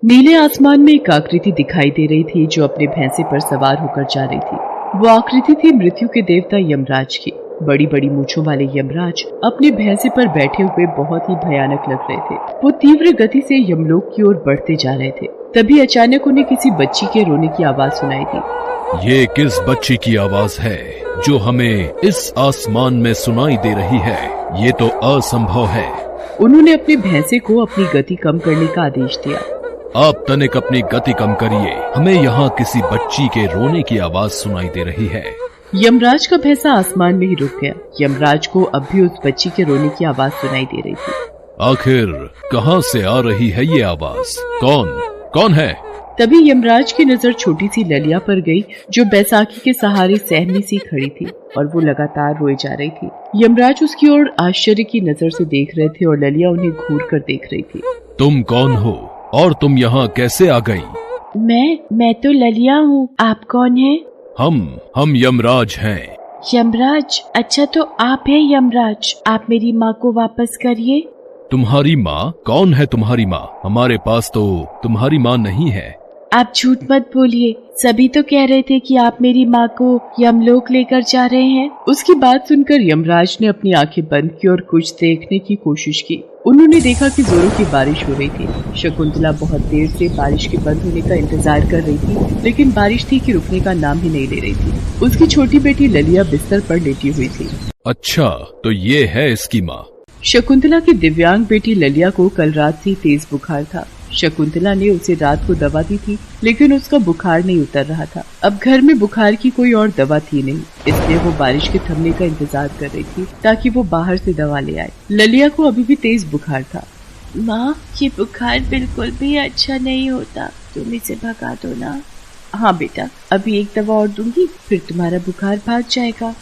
नीले आसमान में एक आकृति दिखाई दे रही थी जो अपने भैंसे पर सवार होकर जा रही थी। वो आकृति थी मृत्यु के देवता यमराज की। बड़ी बड़ी मूंछों वाले यमराज अपने भैंसे पर बैठे हुए बहुत ही भयानक लग रहे थे। वो तीव्र गति से यमलोक की ओर बढ़ते जा रहे थे। तभी अचानक उन्हें किसी बच्ची के रोने की आवाज सुनाई दी। ये किस बच्ची की आवाज है जो हमें इस आसमान में सुनाई दे रही है? ये तो असंभव है। उन्होंने अपने भैंसे को अपनी गति कम करने का आदेश दिया। आप तनिक अपनी गति कम करिए, हमें यहाँ किसी बच्ची के रोने की आवाज सुनाई दे रही है। यमराज का भैंसा आसमान में ही रुक गया। यमराज को अब भी उस बच्ची के रोने की आवाज सुनाई दे रही थी। आखिर कहाँ से आ रही है ये आवाज? कौन है? तभी यमराज की नजर छोटी सी ललिया पर गई जो बैसाखी के सहारे सहमी सी खड़ी थी और वो लगातार रोए जा रही थी। यमराज उसकी ओर आश्चर्य की नजर से देख रहे थे और ललिया उन्हें घूर कर देख रही थी। तुम कौन हो और तुम यहाँ कैसे आ गई? मैं तो ललिया हूँ। आप कौन हैं? हम यमराज हैं। यमराज? अच्छा तो आप हैं यमराज। आप मेरी माँ को वापस करिए। तुम्हारी माँ? कौन है तुम्हारी माँ? हमारे पास तो तुम्हारी माँ नहीं है। आप झूठ मत बोलिए। सभी तो कह रहे थे कि आप मेरी माँ को यमलोक लेकर जा रहे हैं। उसकी बात सुनकर यमराज ने अपनी आंखें बंद की और कुछ देखने की कोशिश की। उन्होंने देखा कि जोरों की बारिश हो रही थी। शकुंतला बहुत देर से बारिश के बंद होने का इंतजार कर रही थी, लेकिन बारिश थी कि रुकने का नाम ही नहीं ले रही थी। उसकी छोटी बेटी ललिया बिस्तर पर लेटी हुई थी। अच्छा, तो ये है इसकी माँ। शकुंतला की दिव्यांग बेटी ललिया को कल रात से तेज बुखार था। शकुंतला ने उसे रात को दवा दी थी, लेकिन उसका बुखार नहीं उतर रहा था। अब घर में बुखार की कोई और दवा थी नहीं, इसलिए वो बारिश के थमने का इंतजार कर रही थी ताकि वो बाहर से दवा ले आए। ललिया को अभी भी तेज बुखार था। माँ, ये बुखार बिल्कुल भी अच्छा नहीं होता, तुम इसे भगा दो ना। हाँ बेटा, अभी एक दवा और दूंगी, फिर तुम्हारा बुखार भाग जाएगा।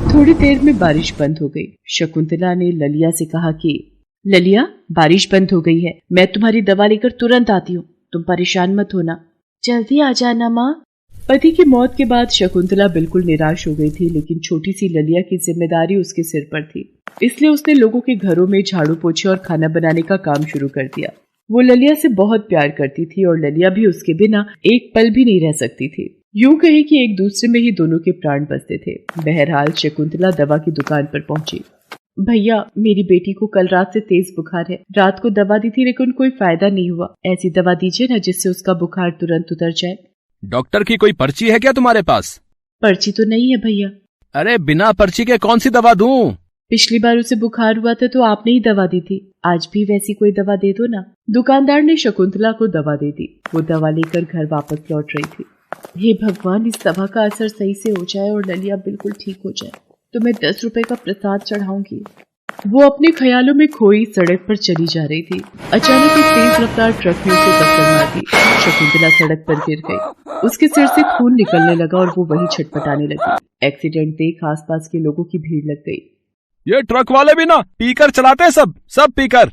थोड़ी देर में बारिश बंद हो गई। शकुंतला ने ललिया से कहा कि ललिया, बारिश बंद हो गई है, मैं तुम्हारी दवा लेकर तुरंत आती हूँ, तुम परेशान मत होना। जल्दी आ जाना माँ। पति की मौत के बाद शकुंतला बिल्कुल निराश हो गई थी, लेकिन छोटी सी ललिया की जिम्मेदारी उसके सिर पर थी, इसलिए उसने लोगों के घरों में झाड़ू पोछे और खाना बनाने का काम शुरू कर दिया। वो ललिया से बहुत प्यार करती थी और ललिया भी उसके बिना एक पल भी नहीं रह सकती थी। यूं कहे कि एक दूसरे में ही दोनों के प्राण बसते थे। बहरहाल शकुंतला दवा की दुकान पर पहुंची। भैया, मेरी बेटी को कल रात से तेज बुखार है। रात को दवा दी थी लेकिन कोई फायदा नहीं हुआ। ऐसी दवा दीजिए ना जिससे उसका बुखार तुरंत उतर जाए। डॉक्टर की कोई पर्ची है क्या तुम्हारे पास? पर्ची तो नहीं है भैया। अरे बिना पर्ची के कौन सी दवा दूं? पिछली बार उसे बुखार हुआ था तो आपने ही दवा दी थी, आज भी वैसी कोई दवा दे दो ना। दुकानदार ने शकुंतला को दवा दे दी। वो दवा लेकर घर वापस लौट रही थी। हे भगवान, इस दवा का असर सही से हो जाए और ललिया बिल्कुल ठीक हो जाए तो मैं 10 रुपए का प्रसाद चढ़ाऊंगी। वो अपने ख्यालों में खोई सड़क पर चली जा रही थी। अचानक एक तेज रफ्तार ट्रक ने उसे टक्कर मार दी। शकुंतला सड़क पर गिर गई। उसके सिर से खून निकलने लगा और वो वहीं छटपटाने लगी। एक्सीडेंट देख आसपास के लोगों की भीड़ लग गई। ये ट्रक वाले भी ना पीकर चलाते हैं, सब पीकर।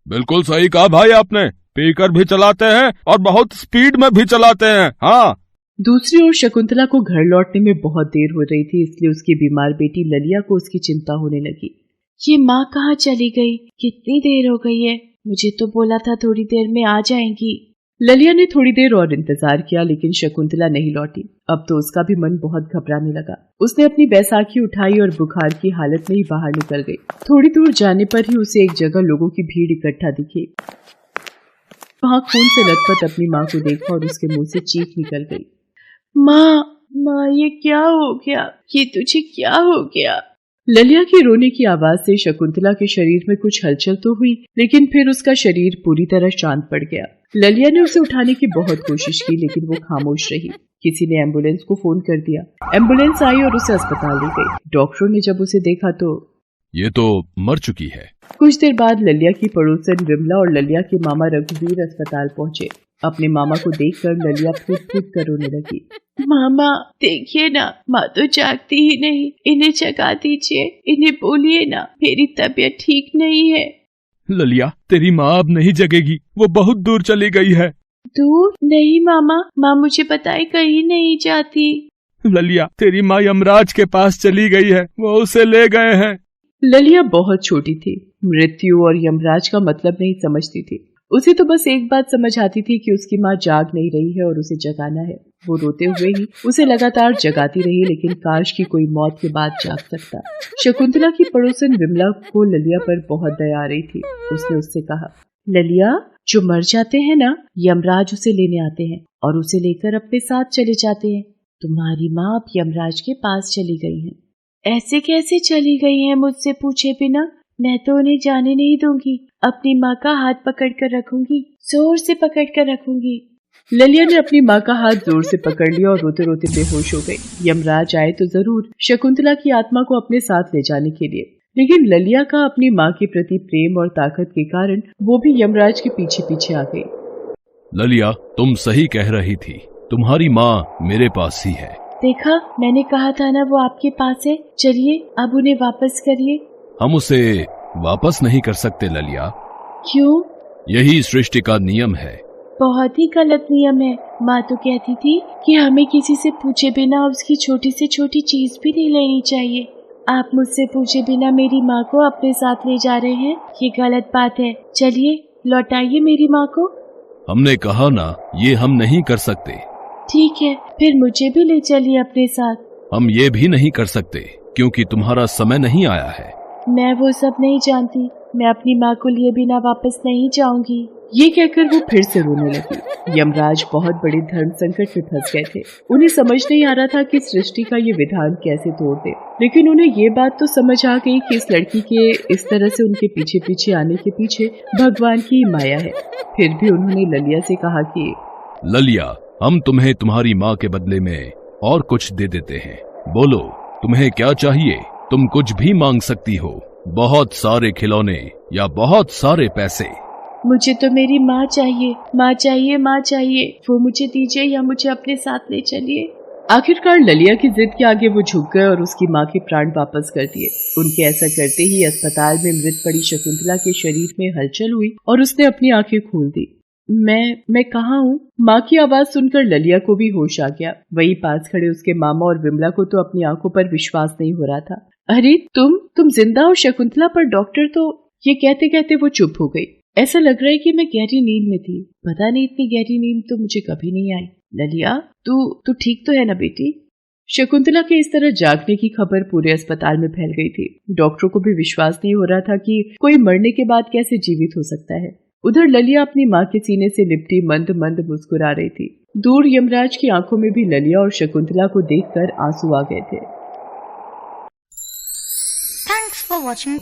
बिल्कुल सही कहा भाई आपने, पीकर भी चलाते हैं और बहुत स्पीड में भी चलाते हैं। हाँ। दूसरी ओर शकुंतला को घर लौटने में बहुत देर हो रही थी, इसलिए उसकी बीमार बेटी ललिया को उसकी चिंता होने लगी। ये माँ कहाँ चली गई? कितनी देर हो गई है? मुझे तो बोला था थोड़ी देर में आ जाएंगी। ललिया ने थोड़ी देर और इंतजार किया, लेकिन शकुंतला नहीं लौटी। अब तो उसका भी मन बहुत घबराने लगा। उसने अपनी बैसाखी उठाई और बुखार की हालत में ही बाहर निकल गई। थोड़ी दूर जाने पर ही उसे एक जगह लोगों की भीड़ इकट्ठा दिखी। वहाँ खून से लथपथ अपनी माँ को देखा और उसके मुंह से चीख निकल गई। माँ, ये क्या हो गया? ये तुझे क्या हो गया? ललिया की रोने की आवाज से शकुंतला के शरीर में कुछ हलचल तो हुई, लेकिन फिर उसका शरीर पूरी तरह शांत पड़ गया। ललिया ने उसे उठाने की बहुत कोशिश की, लेकिन वो खामोश रही। किसी ने एम्बुलेंस को फोन कर दिया। एम्बुलेंस आई और उसे अस्पताल ले गई। डॉक्टरों ने जब उसे देखा तो ये तो मर चुकी है। कुछ देर बाद ललिया की पड़ोसन विमला और ललिया के मामा रघुवीर अस्पताल पहुंचे। अपने मामा को देखकर ललिया फूट फूट कर रोने लगी। मामा, देखिए ना, माँ तो जागती ही नहीं, इन्हें जगा दीजिए, इन्हें बोलिए ना, मेरी तबीयत ठीक नहीं है। ललिया, तेरी माँ अब नहीं जगेगी, वो बहुत दूर चली गई है। दूर? नहीं मामा, माँ मुझे बताए कहीं नहीं जाती। ललिया, तेरी माँ यमराज के पास चली गई है, वो उसे ले गए हैं। ललिया बहुत छोटी थी, मृत्यु और यमराज का मतलब नहीं समझती थी। उसे तो बस एक बात समझ आती थी कि उसकी माँ जाग नहीं रही है और उसे जगाना है। वो रोते हुए ही उसे लगातार जगाती रही, लेकिन काश की कोई मौत के बाद जाग सकता। शकुंतला की पड़ोसन विमला को ललिया पर बहुत दया आ रही थी। उसने उससे कहा, ललिया, जो मर जाते हैं ना, यमराज उसे लेने आते हैं और उसे लेकर अपने साथ चले जाते हैं। तुम्हारी माँ अब यमराज के पास चली गई है। ऐसे कैसे चली गई है मुझसे पूछे बिना? मैं तो उन्हें जाने नहीं दूंगी। अपनी माँ का हाथ पकड़कर रखूंगी, जोर से पकड़कर रखूंगी। ललिया ने अपनी माँ का हाथ जोर से पकड़ लिया और रोते रोते बेहोश हो गई। यमराज आए तो जरूर शकुंतला की आत्मा को अपने साथ ले जाने के लिए, लेकिन ललिया का अपनी माँ के प्रति प्रेम और ताकत के कारण वो भी यमराज के पीछे पीछे आ गई। ललिया, तुम सही कह रही थी, तुम्हारी माँ मेरे पास ही है। देखा, मैंने कहा था ना वो आपके पास है। चलिए अब उन्हें वापस करिए। हम उसे वापस नहीं कर सकते ललिया। क्यों? यही सृष्टि का नियम है। बहुत ही गलत नियम है। माँ तो कहती थी कि हमें किसी से पूछे बिना उसकी छोटी से छोटी चीज भी नहीं लेनी चाहिए। आप मुझसे पूछे बिना मेरी माँ को अपने साथ ले जा रहे हैं, ये गलत बात है। चलिए लौटाइए मेरी माँ को। हमने कहा ना, ये हम नहीं कर सकते। ठीक है, फिर मुझे भी ले चलिए अपने साथ। हम ये भी नहीं कर सकते क्योंकि तुम्हारा समय नहीं आया है। मैं वो सब नहीं जानती। मैं अपनी माँ को लिए बिना वापस नहीं जाऊंगी। ये कहकर वो फिर से रोने लगी। यमराज बहुत बड़े धर्म संकट में फंस गए थे। उन्हें समझ नहीं आ रहा था कि सृष्टि का ये विधान कैसे तोड़ दे, लेकिन उन्हें ये बात तो समझ आ गई कि इस लड़की के इस तरह से उनके पीछे पीछे आने के पीछे भगवान की माया है। फिर भी उन्होंने ललिया से कहा कि ललिया, हम तुम्हें तुम्हारी माँ के बदले में और कुछ दे देते हैं। बोलो, तुम्हें क्या चाहिए? तुम कुछ भी मांग सकती हो, बहुत सारे खिलौने या बहुत सारे पैसे। मुझे तो मेरी माँ चाहिए, माँ चाहिए, माँ चाहिए। वो मुझे दीजिए या मुझे अपने साथ ले चलिए। आखिरकार ललिया की जिद के आगे वो झुक गए और उसकी माँ के प्राण वापस कर दिए। उनके ऐसा करते ही अस्पताल में मृत पड़ी शकुंतला के शरीर में हलचल हुई और उसने अपनी आंखें खोल दी। मैं कहाँ हूँ? माँ की आवाज सुनकर ललिया को भी होश आ गया। वही पास खड़े उसके मामा और विमला को तो अपनी आंखों पर विश्वास नहीं हो रहा था। अरे तुम जिंदा हो शकुंतला? पर डॉक्टर तो... ये कहते कहते वो चुप हो गई। ऐसा लग रहा है कि मैं गहरी नींद में थी। पता नहीं, इतनी गहरी नींद तो मुझे कभी नहीं आई। ललिया, तू ठीक तो है ना बेटी? शकुंतला के इस तरह जागने की खबर पूरे अस्पताल में फैल गई थी। डॉक्टरों को भी विश्वास नहीं हो रहा था कि कोई मरने के बाद कैसे जीवित हो सकता है। उधर ललिया अपनी माँ के सीने से लिपटी मंद मंद मुस्कुरा रही थी। दूर यमराज की आंखों में भी ललिया और शकुंतला को देखकर आंसू आ गए थे। Thanks for watching.